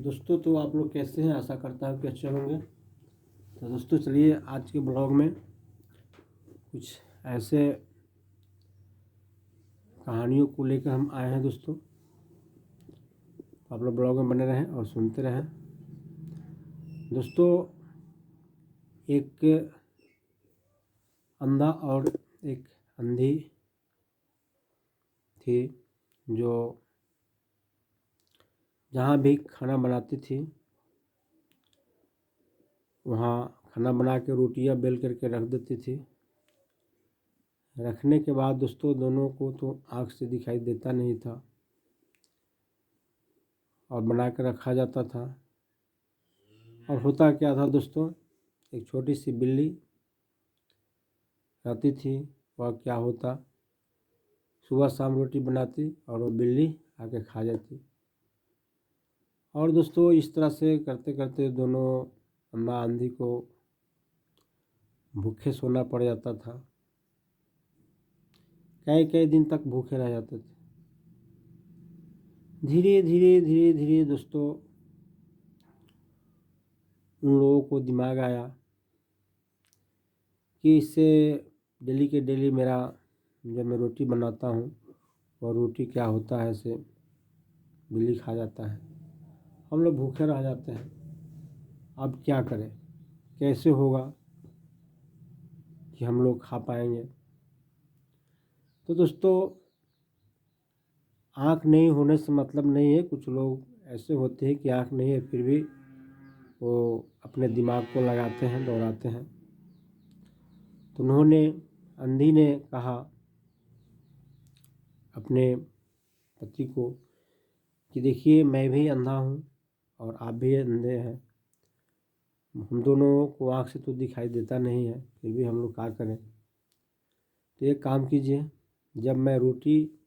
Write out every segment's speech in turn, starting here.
दोस्तों, तो आप लोग कैसे हैं? आशा करता हूँ कि अच्छे होंगे। तो दोस्तों, चलिए आज के ब्लॉग में कुछ ऐसे कहानियों को लेकर हम आए हैं दोस्तों। आप लोग ब्लॉग में बने रहें और सुनते रहें। दोस्तों, एक अंधा और एक अंधी थी जो जहाँ भी खाना बनाती थी वहाँ खाना बना के रोटियाँ बेल करके रख देती थी। रखने के बाद दोस्तों दोनों को तो आँख से दिखाई देता नहीं था और बना के रखा जाता था। और होता क्या था दोस्तों, एक छोटी सी बिल्ली रहती थी। वह क्या होता, सुबह शाम रोटी बनाती और वो बिल्ली आके खा जाती। और दोस्तों इस तरह से करते करते दोनों अंधा आंधी को भूखे सोना पड़ जाता था। कई कई दिन तक भूखे रह जाते थे। धीरे धीरे धीरे धीरे दोस्तों उन लोगों को दिमाग आया कि इससे डेली के डेली मेरा जब मैं रोटी बनाता हूँ और रोटी क्या होता है इसे बिल्ली खा जाता है, हम लोग भूखे रह जाते हैं। अब क्या करें, कैसे होगा कि हम लोग खा पाएंगे। तो दोस्तों आँख नहीं होने से मतलब नहीं है। कुछ लोग ऐसे होते हैं कि आँख नहीं है फिर भी वो अपने दिमाग को लगाते हैं, दौड़ाते हैं। तो उन्होंने अंधी ने कहा अपने पति को कि देखिए मैं भी अंधा हूँ और आप भी अंधे हैं, हम दोनों को आँख से तो दिखाई देता नहीं है, फिर भी हम लोग क्या करें। तो एक काम कीजिए, जब मैं रोटी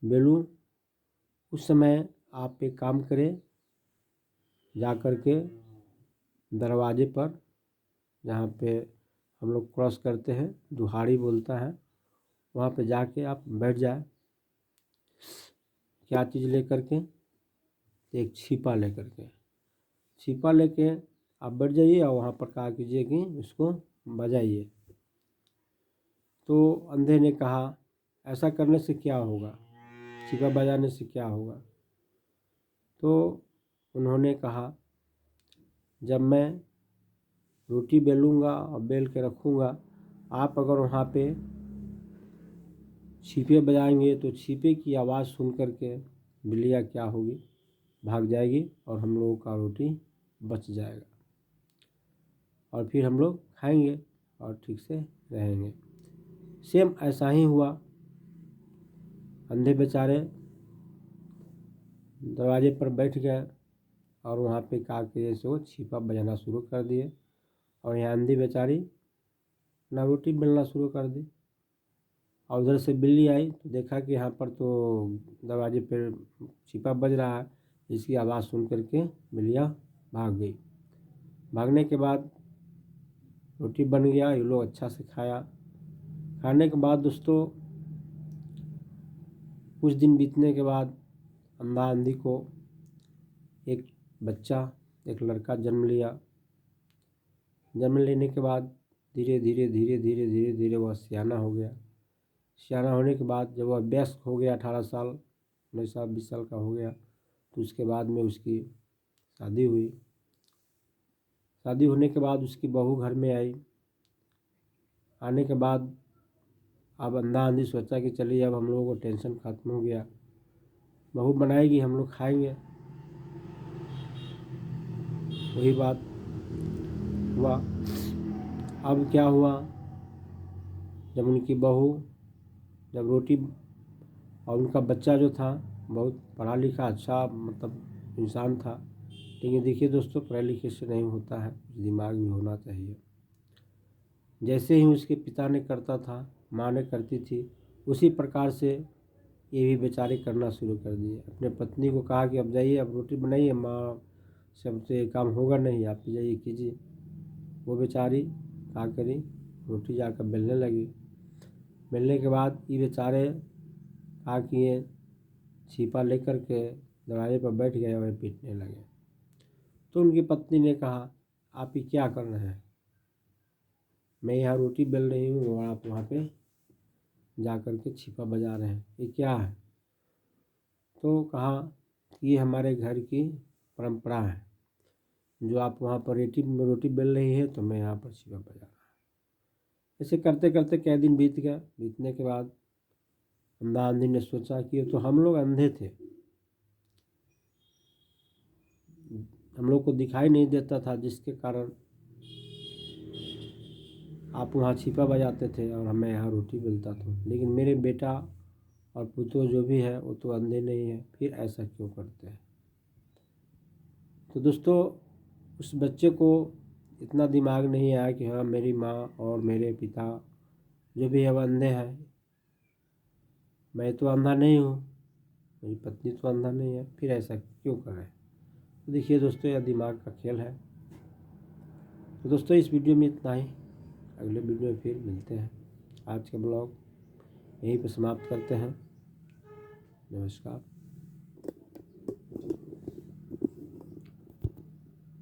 बेलूँ उस समय आप एक काम करें, जा कर के दरवाजे पर जहाँ पे हम लोग क्रॉस करते हैं, दुहाड़ी बोलता है, वहाँ पे जाके आप बैठ जाए। क्या चीज़ लेकर के? एक छिपा लेकर के। छिपा लेके आप बैठ जाइए और वहाँ पर कहा कीजिए कि उसको बजाइए। तो अंधे ने कहा ऐसा करने से क्या होगा, छिपा बजाने से क्या होगा? तो उन्होंने कहा जब मैं रोटी बेलूँगा और बेल के रखूँगा, आप अगर वहाँ पे छिपे बजाएंगे तो छिपे की आवाज़ सुन कर के बिल्लियाँ क्या होगी, भाग जाएगी और हम लोगों का रोटी बच जाएगा और फिर हम लोग खाएंगे और ठीक से रहेंगे। सेम ऐसा ही हुआ। अंधे बेचारे दरवाजे पर बैठ गए और वहाँ पे का के जैसे वो छिपा बजाना शुरू कर दिए और यहाँ अंधी बेचारी ना रोटी बेलना शुरू कर दी। और उधर से बिल्ली आई तो देखा कि यहाँ पर तो दरवाजे पर छिपा बज रहा है। इसकी आवाज़ सुन करके बिल्लियाँ भाग गई। भागने के बाद रोटी बन गया, ये लोग अच्छा से खाया। खाने के बाद दोस्तों कुछ दिन बीतने के बाद अंधा आंधी को एक बच्चा, एक लड़का जन्म लिया। जन्म लेने के बाद धीरे धीरे धीरे धीरे धीरे धीरे वह सियाना हो गया। सियाना होने के बाद जब वह वयस्क हो गया, 18 साल 19 साल 20 साल का हो गया, तो उसके बाद में उसकी शादी हुई। शादी होने के बाद उसकी बहू घर में आई। आने के बाद अब अंधा आंधी सोचा कि चलिए अब हम लोगों को टेंशन ख़त्म हो गया, बहू बनाएगी, हम लोग खाएंगे। वही बात हुआ। अब क्या हुआ, जब उनकी बहू जब रोटी और उनका बच्चा जो था बहुत पढ़ा लिखा अच्छा मतलब इंसान था, लेकिन देखिए दोस्तों पढ़े लिखे से नहीं होता है, दिमाग भी होना चाहिए। जैसे ही उसके पिता ने करता था, माँ ने करती थी, उसी प्रकार से ये भी बेचारे करना शुरू कर दिए। अपने पत्नी को कहा कि अब जाइए, अब रोटी बनाइए, माँ से अब तो ये काम होगा नहीं, आप जाइए कीजिए। वो बेचारी क्या करी, रोटी जाकर बेलने लगी। बेलने के बाद ये बेचारे क्या किए, छिपा लेकर के दरवाजे पर बैठ गए और पीटने लगे। तो उनकी पत्नी ने कहा, आप ये क्या कर रहे हैं? मैं यहाँ रोटी बेल रही हूँ और आप वहाँ पे जा कर के छिपा बजा रहे हैं, ये क्या है? तो कहा, ये हमारे घर की परंपरा है, जो आप वहाँ पर रोटी बेल रही है तो मैं यहाँ पर छिपा बजा रहा हूँ। ऐसे करते करते कई दिन बीत गया। बीतने के बाद अंधा आंधी ने सोचा कि ये तो हम लोग अंधे थे, हम लोग को दिखाई नहीं देता था, जिसके कारण आप वहाँ छिपा बजाते थे और मैं यहाँ रोटी बेलता था। लेकिन मेरे बेटा और पुत्र जो भी है वो तो अंधे नहीं है, फिर ऐसा क्यों करते हैं? तो दोस्तों, उस बच्चे को इतना दिमाग नहीं आया कि हाँ, मेरी माँ और मेरे पिता जो भी है वो अंधे हैं, मैं तो अंधा नहीं हूँ, मेरी पत्नी तो अंधा नहीं है, फिर ऐसा क्यों करें? तो देखिए दोस्तों, यह दिमाग का खेल है। तो दोस्तों, इस वीडियो में इतना ही। अगले वीडियो में फिर मिलते हैं। आज का ब्लॉग यहीं पर समाप्त करते हैं। नमस्कार।